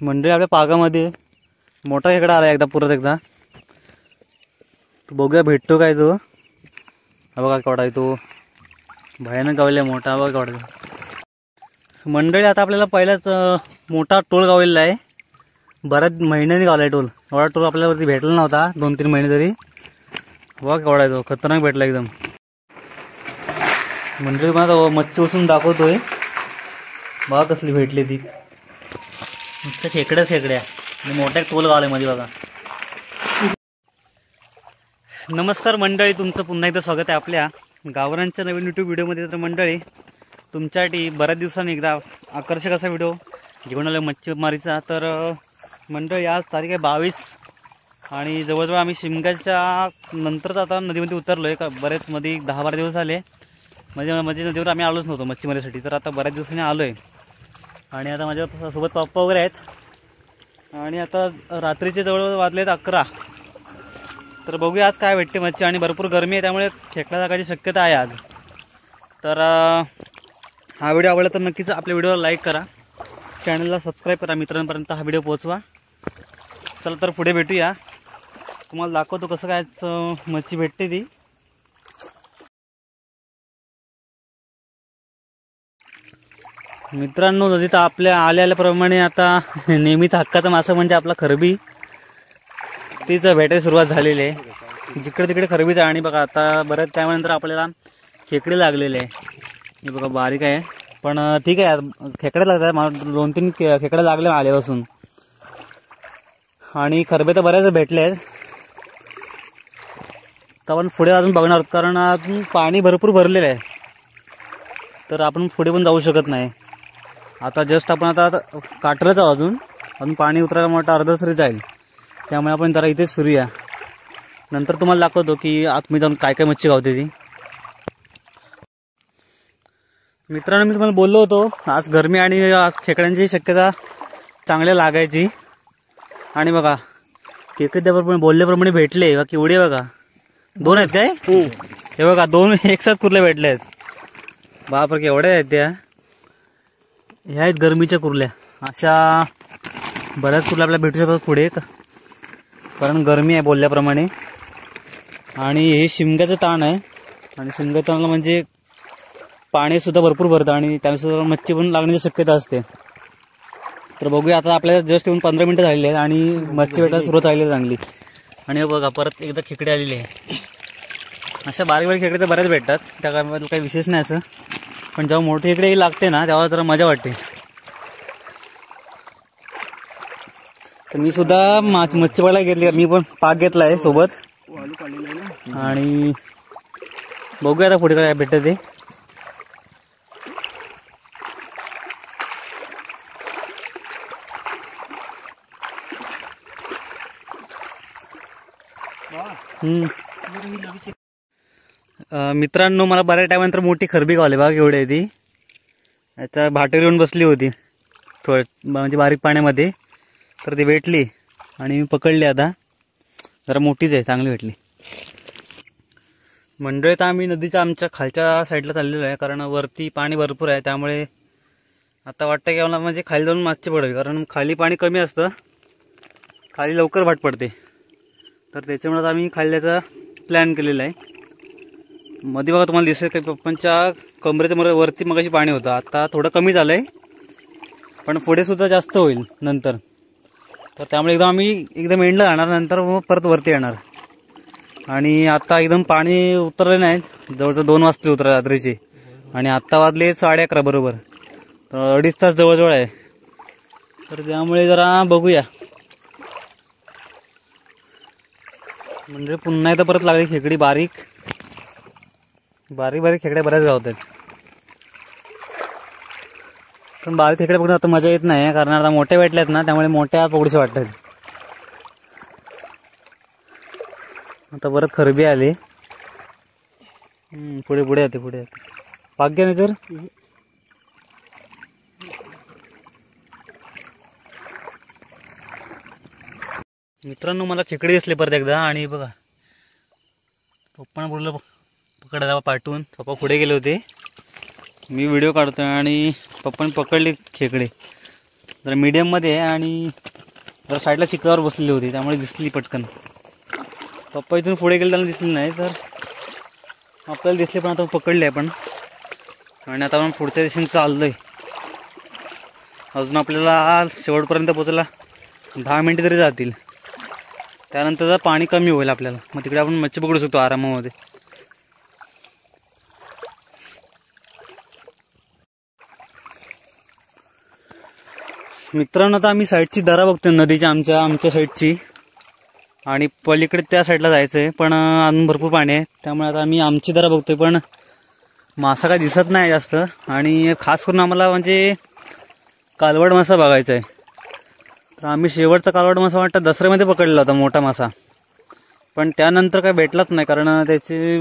मंडळी आपल्या पागामध्ये मोठा खेकडा आला एकदा परत एकदा. तो बघूया भेटतो काय तो. हा बघा केवढा आहे तो, भयानक गावला मोठा. हा बघा केवढा. मंडळी आता आपल्याला पहिलाच मोठा टोल गावलेला आहे. बऱ्याच महिन्यांनी गावलाय टोल. एवढा टोल आपल्यावरती भेटला नव्हता 2-3 महिने तरी. बघा केवढा आहे तो, खतरनाक भेटला एकदम. मंडळी मला मच्छी उचलून दाखवतोय. बघा कसली भेटली ती, नुसतं खेकड्या आणि मोठ्या टोल गावलाय मध्ये बघा. नमस्कार मंडळी, तुमचं पुन्हा एकदा स्वागत आहे आपल्या गावरांच्या नवीन यूट्यूब व्हिडिओमध्ये. तर मंडळी तुमच्यासाठी बऱ्याच दिवसांनी एकदा आकर्षक असा व्हिडिओ घेऊन आलो मच्छीमारीचा. तर मंडळी आज तारीख आहे 22 आणि जवळजवळ आम्ही शिमग्याच्या नंतरच आता नदीमध्ये उतरलो आहे. बरेच मध्ये 10-12 दिवस आले म्हणजे नदीवर आम्ही आलोच नव्हतो मच्छीमारीसाठी. तर आता बऱ्याच दिवसांनी आलो आहे आणि आता माझ्यासोबत पप्पा वगैरे आहेत. आणि आता रात्रीचे जवळ वाजलेत 11. तर बघूया आज काय भेटते मच्छी. आणि भरपूर गरमी आहे त्यामुळे खेकडा लागायची शक्यता आहे आज. तर हा व्हिडिओ आवडला तर नक्कीच आपल्या व्हिडिओला लाईक करा, चॅनलला सबस्क्राईब करा, मित्रांपर्यंत हा व्हिडिओ पोहोचवा. चला तर पुढे भेटूया, तुम्हाला दाखवतो कसं काय मच्छी भेटते ती. मित्रांनो नदीत आपल्या आल्याप्रमाणे आता नेहमीच हक्काचा मासा म्हणजे आपला खरबी, तीच भेटायला सुरुवात झालेली आहे. जिकडे तिकडे खरबीच आहे. आणि बघा आता बऱ्याच टायमानंतर आपल्याला खेकडे लागलेले आहे. हे बघा बारीक आहे पण ठीक आहे, खेकडे लागतात. 2-3 खेकडे लागले आल्यापासून. आणि खरबे तर बऱ्याच भेटले आहेत. तर आपण पुढे अजून बघणार आहोत कारण अजून पाणी भरपूर भरलेलं आहे. तर आपण पुढे पण जाऊ शकत नाही. आता जस्ट आपण आता काटरच आहोत, अजून पाणी उतरायला मोठा अर्धा तरी जाईल. त्यामुळे आपण जरा इथेच फिरूया, नंतर तुम्हाला दाखवतो की आतमध्ये जाऊन काय काय मच्छी गावते ती. मित्रांनो मी तुम्हाला बोललो होतो आज गरमी आणि आज खेकड्यांची शक्यता चांगल्या लागायची. आणि बघा खेकडे त्याप्रमाणे बोलल्याप्रमाणे भेटले. बघा केवढे, बघा 2 आहेत काय. हे बघा 2 एकसाथ कुर्ल्या भेटल्या आहेत. बापरे केवढ्या आहेत त्या. ह्या आहेत गरमीच्या कुर्ल्या. अशा बऱ्याच कुर्ल्या आपल्याला भेटू शकतात पुढे कारण गरमी आहे बोलल्याप्रमाणे. आणि हे शिमग्याचं ताण आहे. आणि शिमग्याचं ताण म्हणजे पाणी सुद्धा भरपूर भरतं आणि त्यानुसार मच्छी पण लागण्याची शक्यता असते. तर बघूया आता आपल्याला जस्ट येऊन 15 मिनिटं झालेली आहेत आणि मच्छी भेटायला सुरुवात झाली आहे चांगली. आणि बघा परत एकदा खेकडे आलेले आहे. अशा बारीक बारीक खेकडे तर बऱ्याच भेटतात, त्यामध्ये काही विशेष नाही असं. पण जेव्हा मोठी खेकडे लागते ना तेव्हा जरा मजा वाटते. तर मी सुद्धा मच्छी पकडायला घेतली, मी पण पाक घेतला आहे सोबत. आणि बघूया आता पुढे काय भेटतं ते. मित्रांनो मला बऱ्याच टायमानंतर मोठी खरबी गावली. बघा एवढी आहे ती. याच्या भाटेवर येऊन बसली होती म्हणजे बारीक पाण्यामध्ये. तर ती भेटली आणि मी पकडली. आता जरा मोठीच आहे, चांगली भेटली. मंडळी तर आम्ही नदीच्या आमच्या खालच्या साईडला चाललेलो आहे कारण वरती पाणी भरपूर आहे. त्यामुळे आता वाटतं की मला म्हणजे खाली जाऊन मासे पडावी कारण खाली पाणी कमी असतं, खाली लवकर भाट पडते. तर त्याच्यामुळे आता आम्ही खाली जायचा प्लॅन केलेला आहे. मध्ये बघा तुम्हाला दिसेल की पप्पांच्या कमरेच्या वरती मगाशी पाणी होतं, आता थोडं कमी झालं आहे पण पुढे सुद्धा जास्त होईल नंतर. तर त्यामुळे एकदम एंडला जाणार, नंतर मग परत वरती येणार. आणि आता एकदम पाणी उतरले नाही, जवळजवळ 2 वाजता उतरले रात्रीचे आणि आत्ता वाजले 11:30 बरोबर. तर 2.5 तास जवळजवळ आहे. तर त्यामुळे जरा बघूया. म्हणजे पुन्हा एकदा परत लागली खेकडी. बारीक खेकड्या बऱ्याच गावतात. पण बारीक खेकड्या पकडून आता मजा येत नाही कारण आता मोठ्या भेटल्यात ना, त्यामुळे मोठ्या पकडूशी वाटतात. आता परत खरबी आली. पुढे येते भाग्य नाही तर. मित्रांनो मला खेकडे दिसले परत एकदा. आणि बघा पप्पांना बोललं पकडायला पाठवून, पप्पा पुढे गेले होते, मी व्हिडिओ काढतोय आणि पप्पांनी पकडले खेकडे. जरा मीडियममध्ये आहे आणि जरा साईडला चिखलावर बसलेली होती त्यामुळे दिसली पटकन. पप्पा इथून पुढे गेले त्यांना दिसली नाही तर आपल्याला दिसले, पण आता पकडले आपण आणि आता आपण पुढच्या दिशेने चाललोय. अजून आपल्याला शेवटपर्यंत पोचायला 10 मिनिटे तरी जातील. त्यानंतर पाणी कमी होईल आपल्याला, मग तिकडे आपण मच्छी पकडू शकतो आरामामध्ये. मित्रांनो आता आम्ही साईडची दरा बघतोय नदीच्या, आमच्या साईडची, आणि पलीकडे त्या साईडला जायचं आहे, पण अजून भरपूर पाणी आहे त्यामुळे आता आम्ही आमची दरा बघतोय. पण मासा काय दिसत नाही जास्त, आणि खास करून आम्हाला म्हणजे कालवड मासा बघायचा आहे. तर आम्ही शेवटचा कालवड मासा वाटतं दसऱ्यामध्ये पकडला होता, मोठा मासा, पण त्यानंतर काय भेटलाच नाही कारण त्याची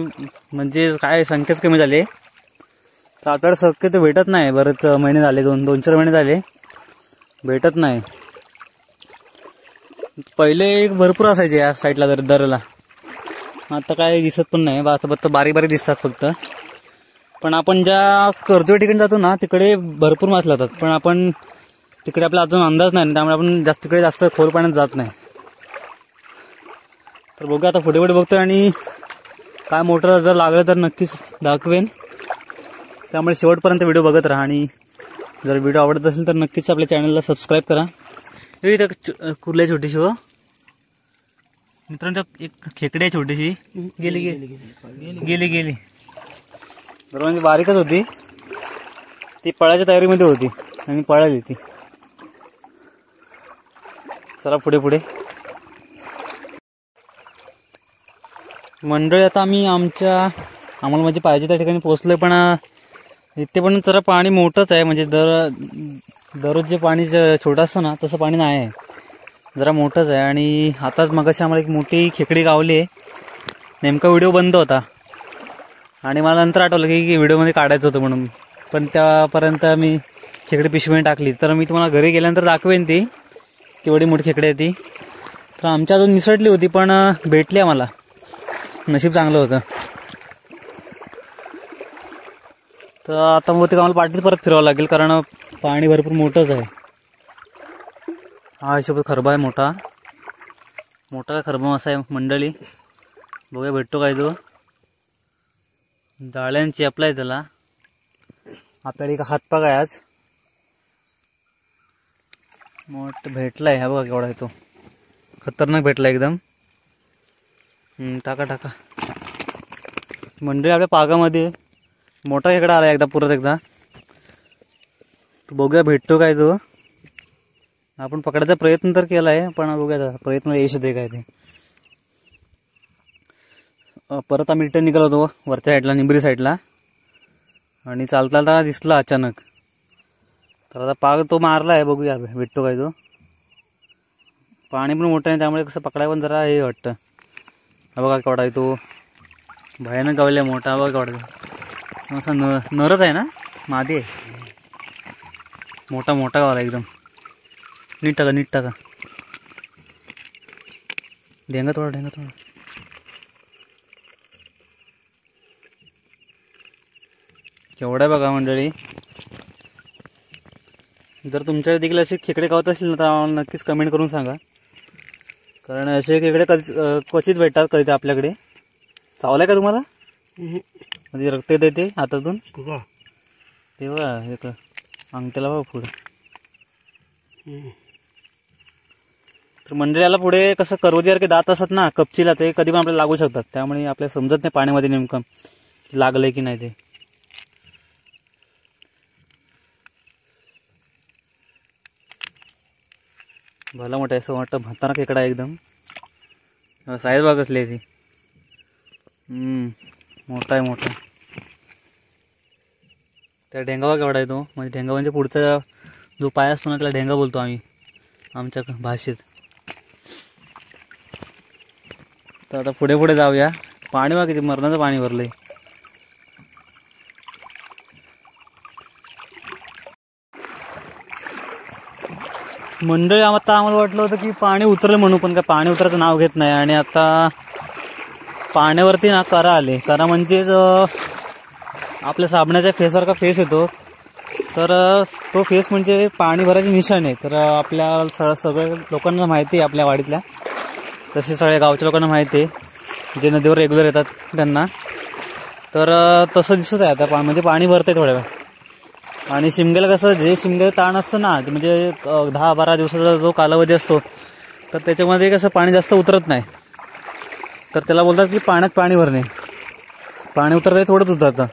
म्हणजे काय संख्याच कमी झाली. तर आपल्याला शक्यतो भेटत नाही, बरेच महिने झाले, 2-4 महिने झाले भेटत नाही. पहिले एक भरपूर असायचे या साईडला दरला, आता काय दिसत पण नाही. फक्त बारीक बारीक दिसतात फक्त. पण आपण ज्या कर्जवे ठिकाणी जातो ना तिकडे भरपूर मासे लागतात, पण आपण तिकडे आपला अजून अंदाज नाही त्यामुळे आपण तिकडे जास्त खोल पाण्यात जात नाही. तर बघूया आता पुढे पुढे बघतोय आणि काय मोठं जर लागलं तर नक्कीच दाखवेन. त्यामुळे शेवटपर्यंत व्हिडिओ बघत राहा आणि जर व्हिडिओ आवडत असेल तर नक्कीच आपल्या चॅनलला सबस्क्राईब करा. इथं कुर्ली छोटीशी हो मित्रांनो, एक खेकडे आहे छोटीशी, गेली बरोबर, म्हणजे बारीकच होती ती, पळायच्या तयारीमध्ये होती आणि पळाली ती. चला पुढे मंडळी. आता आम्ही आम्हाला म्हणजे पाहिजे त्या ठिकाणी पोहोचलोय, पण इथे पण जरा पाणी मोठंच आहे, म्हणजे दररोज जे पाणी छोटं असतं ना तसं पाणी नाही आहे, जरा मोठंच आहे. आणि आताच मगाशी आम्हाला एक मोठी खेकडी गावली आहे, नेमका व्हिडिओ बंद होता आणि मला नंतर आठवलं की व्हिडिओमध्ये काढायचं होतं म्हणून, पण त्यापर्यंत मी खेकडी पिशवीने टाकली. तर मी तुम्हाला घरी गेल्यानंतर दाखवेन ती केवढी मोठी खेकडी आहे ती. तर आमच्या अजून निसटली होती पण भेटली आम्हाला, नशीब चांगलं होतं. तर आता मग ते आम्हाला पाठीत परत फिरावं लागेल कारण पाणी भरपूर मोठंच आहे. हा हिशोब खरबा आहे, मोठा खरबा मासा आहे मंडळी. बघूया भेटतो काय तो. जाळ्यांची अप्लाय त्याला, आपल्याला एक हातपाग आहे आज, मोठ भेटलाय. हा बघा केवढा आहे तो, खतरनाक भेटला एकदम. टाका मंडळी. आपल्या पागामध्ये मोठा खेकडा आला एकदा, परत एकदा. बघूया भेटतो काय तो. आपण पकडायचा प्रयत्न तर केलाय, पण बघूया प्रयत्न यश येते काय ते. परत आम्ही रिटर्न निघालो होतो वरच्या साईडला, निंबरी साईडला, आणि चालता दिसला अचानक. तर आता पाग तो मारलाय, बघूया भेटतो काय तो. पाणी पण मोठं आहे त्यामुळे कसं पकडाय पण जरा हे वाटतं. हा बघा केवढा आहे तो, भयानक गावलाय मोठा. बघा केवढा असा नरच आहे ना, मादी आहे, मोठा गावला एकदम. नीट टाका. ढेंगा थोडा. केवढा बघा मंडळी. जर तुमच्या देखील असे खेकडे गावत असतील ना तर आम्हाला नक्कीच कमेंट करून सांगा, कारण असे खेकडे क्वचित भेटतात कधी आपल्याकडे. चावलाय का तुम्हाला? म्हणजे रक्त येते हातातून तेव्हा एक अंगठ्याला बघा पुढे. तर मंडळीला पुढे कसं करवतीसारखे दात असतात ना कपचीला, ते कधी पण आपल्याला लागू शकतात, त्यामुळे आपल्याला समजत नाही पाण्यामध्ये नेमकं लागलंय की नाही ते. भला मोठा असं वाटतं, भाताना खेकडा एकदम. साईज बघ कसली आहे ती. मोठा आहे. त्या ढेंगावा केवढा आहे तो, म्हणजे ढेंगा म्हणजे पुढचा जो पाय असतो ना त्याला ढेंगा बोलतो आम्ही आमच्या भाषेत. तर आता पुढे जाऊया. पाणी बघा किती मरणाचं पाणी भरलंय. मंडळी आता आम्हाला वाटलं होतं की पाणी उतरलं म्हणून, पण काय पाणी उतरायचं नाव घेत नाही. आणि आता पाण्यावरती ना करा आले. करा म्हणजेच आपल्या साबणाच्या फेसारखा फेस येतो, तर तो फेस म्हणजे पाणी भरायची निशाण आहे. तर आपल्या सगळ्या लोकांना माहिती आहे, आपल्या वाडीतल्या तसे सगळ्या गावच्या लोकांना माहिती आहे, जे नदीवर रेग्युलर येतात त्यांना. तर तसं दिसत आहे आता म्हणजे पाणी भरतंय थोड्या वेळ. आणि शिमग्याला कसं जे शिमग्याला ताण असतं ना, म्हणजे 10-12 दिवसाचा जो कालावधी असतो, तर त्याच्यामध्ये कसं पाणी जास्त उतरत नाही. तर त्याला बोलतात की पाण्यात पाणी भरणे. पाणी उतरत आहे थोडंच उतरतं,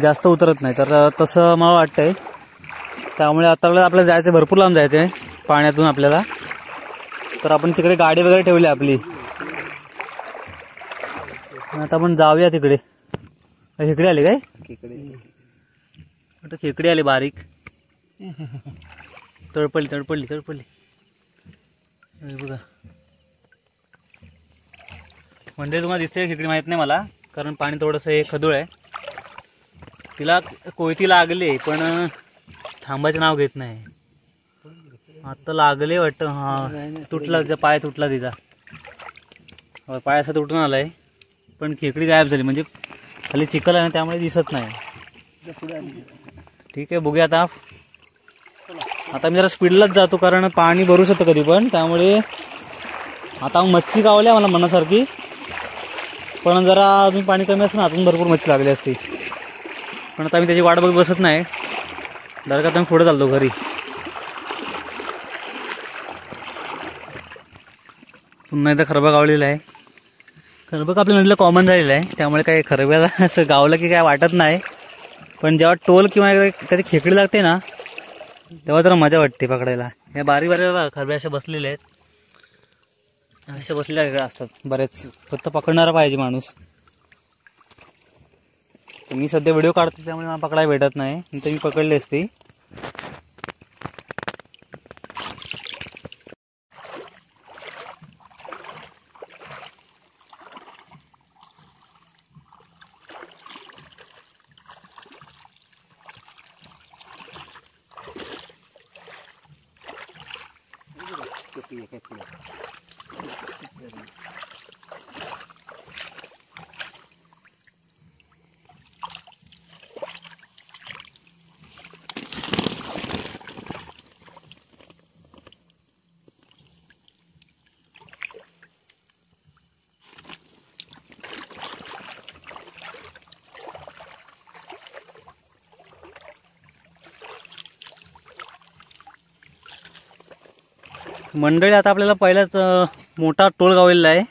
जास्त उतरत नाही. तर तसं मला वाटतंय. त्यामुळे आता आपल्याला जायचं, भरपूर लांब जायचं आहे पाण्यातून आपल्याला. तर आपण तिकडे गाडी वगैरे ठेवली आपली. आता आपण जाऊया तिकडे. खेकडे आले काय? आता खेकडे आले बारीक. तळपली बघा. म्हणजे तुम्हाला दिसते खेकडी माहित नाही मला, कारण पाणी थोडंसं हे खदूळ आहे. तिला कोयती लागले पण थांबायचं नाव घेत नाही. आता लागले वाटतं. हा, तुटला तिचा पाय, तुटला तिचा पाय असा तुटून आलाय. पण खेकडी गायब झाली, म्हणजे खाली चिखल आहे ना, त्यामुळे दिसत नाही. ठीक आहे, बघूया आता. आता मी जरा स्पीडलाच जातो, कारण पाणी भरू शकतं कधी पण. त्यामुळे आता मच्छी गावल्या मला मनासारखी, पण जरा अजून पाणी कमी असतं ना, अजून भरपूर मच्छी लागली असती. पण आता मी त्याची वाट बघत बसत नाही, डायरेक्ट आता मी पुढे चालतो घरी. पुन्हा एकदा खरबा गावलेला आहे. खरबा आपल्या नदीला कॉमन झालेला आहे, त्यामुळे काय खरब्याला असं गावलं की काय वाटत नाही. पण जेव्हा टोल किंवा कधी खेकडी लागते ना, तेव्हा जरा मजा वाटते पकडायला. या बारीक खरब्या अशा बसलेल्या आहेत, अशा बसलेल्या असतात बरेच. फक्त पकडणारा पाहिजे माणूस. मी सध्या व्हिडिओ काढतो, त्यामुळे मला पकडायला भेटत नाही, नाही तर मी पकडली असती. मंडळी, आता आपल्याला पहिलाच मोठा टोल गावलेला आहे.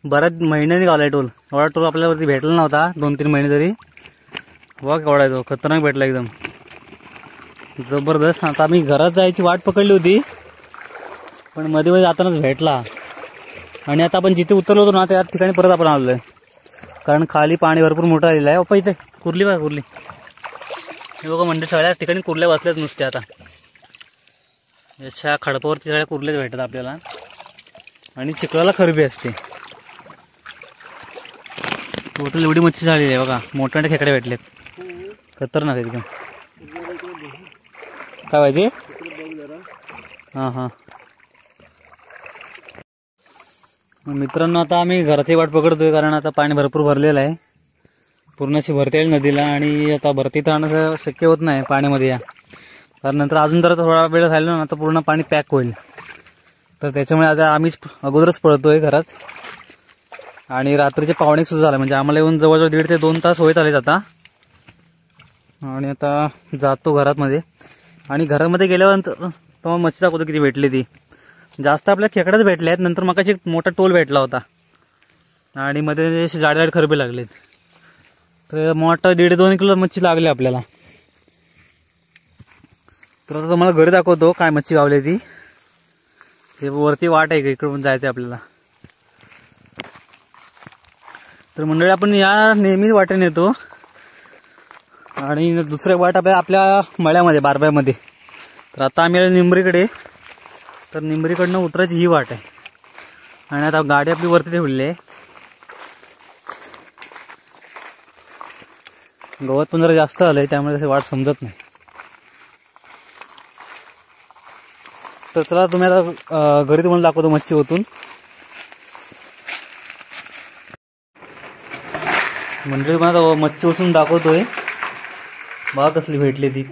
बऱ्याच महिन्यांनी गावला आहे टोल. एवढा टोल आपल्यावरती भेटला नव्हता 2-3 महिने तरी. बघा केवढा आहे तो, खतरनाक भेटला एकदम जबरदस्त. आता आम्ही घरात जायची वाट पकडली होती, पण मध्ये मध्ये जातानाच भेटला. आणि आता आपण जिथे उतरलो होतो ना, त्या ठिकाणी परत आपण आलोय, कारण खाली पाणी भरपूर मोठं आलेलं आहे. ओपा इथे कुर्ली बघा, कुर्ली. हे बघा मंडळी, सगळ्या ठिकाणी कुर्ल्या बसल्याच नुसत्या. आता याच्या खडपावरती सगळ्या कुर्लेच भेटतात आपल्याला. आणि चिखलाला खरबी असते. टोटल एवढी मच्छी झालेली आहे बघा. मोठ्या खेकडे भेटलेत, खतरनाक एकदम. काय पाहिजे? हां. मित्रांनो, आता आम्ही घराची वाट पकडतोय, कारण आता पाणी भरपूर भरलेलं आहे. पूर्ण अशी भरती येईल नदीला, आणि आता भरतीत राहणं शक्य होत नाही पाण्यामध्ये या. कारण नंतर अजून जर थोडा वेळ राहिला ना, तर पूर्ण पाणी पॅक होईल. तर त्याच्यामुळे आता आम्हीच अगोदरच पळतोय घरात. आणि रात्रीचे 1:15 सुद्धा झाले, म्हणजे आम्हाला येऊन जवळजवळ 1.5 ते 2 तास होत आलेत आता. आणि आता जातो घरामध्ये. आणि घरामध्ये गेल्यानंतर तेव्हा मच्छी दाखवतो किती भेटली ती. जास्त आपल्या खेकड्याच भेटल्या आहेत. नंतर मगाशी मोठा टोल भेटला होता, आणि मध्ये असे जाड खरबे लागलेत. तर मोठा 1.5-2 किलो मच्छी लागली आपल्याला. तर आता तुम्हाला घरी दाखवतो काय मच्छी गावली ती. हे वरती वाट आहे, इकडून जायचं आपल्याला. तर मंडळी, आपण या नेहमीच वाटेने येतो. आणि दुसऱ्या वाट आपल्या मळ्यामध्ये, बारब्यामध्ये. तर आता आम्ही निंबरीकडे. तर निंबरीकडनं उतरायची ही वाट आहे. आणि आता गाडी आपली वरती ठेवलेली आहे. गवत पण जरा जास्त आलंय, त्यामुळे तसे वाट समजत नाही. तर चला, तुम्ही आता घरी तुम्हाला दाखवतो मच्छी ओतून. म्हणजे तुम्हाला मच्छी ओतून दाखवतोय. बघा कसली भेटली ती.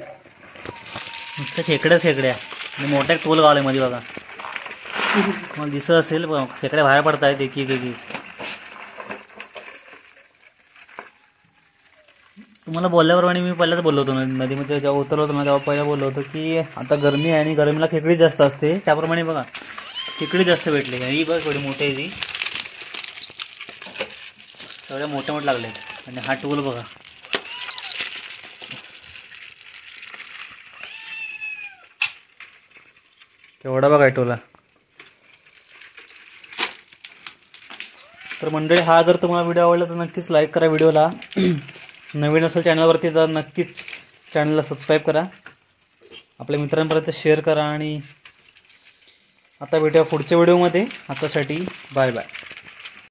नुसतं खेकड्या आणि मोठ्या टोल गावलाय मध्ये बघा. मला दिसत असेल खेकड्या बाहेर पडत आहेत एक एक. तुम्हाला बोलल्याप्रमाणे मी पहिल्याच बोललो होतो नदीमध्ये जेव्हा उतरलो होतो ना तेव्हा पहिला बोललो होतो की आता गरमी आहे आणि गरमीला खेकडी जास्त असते. त्याप्रमाणे बघा खेकडी जास्त भेटले. ही बघ थोडी मोठी आहे ती, सगळ्या मोठे लागले. आणि हा टोल बघा केवढा बघा टोला. तर मंडळी हा जर तुम्हाला व्हिडिओ आवडला तर नक्कीच लाईक करा व्हिडिओला. नवीन असेल चॅनलवरती तर नक्कीच चॅनलला सबस्क्राईब करा. आपल्या मित्रांपर्यंत शेअर करा. आणि आता भेटूया पुढच्या व्हिडिओमध्ये. आतासाठी बाय बाय.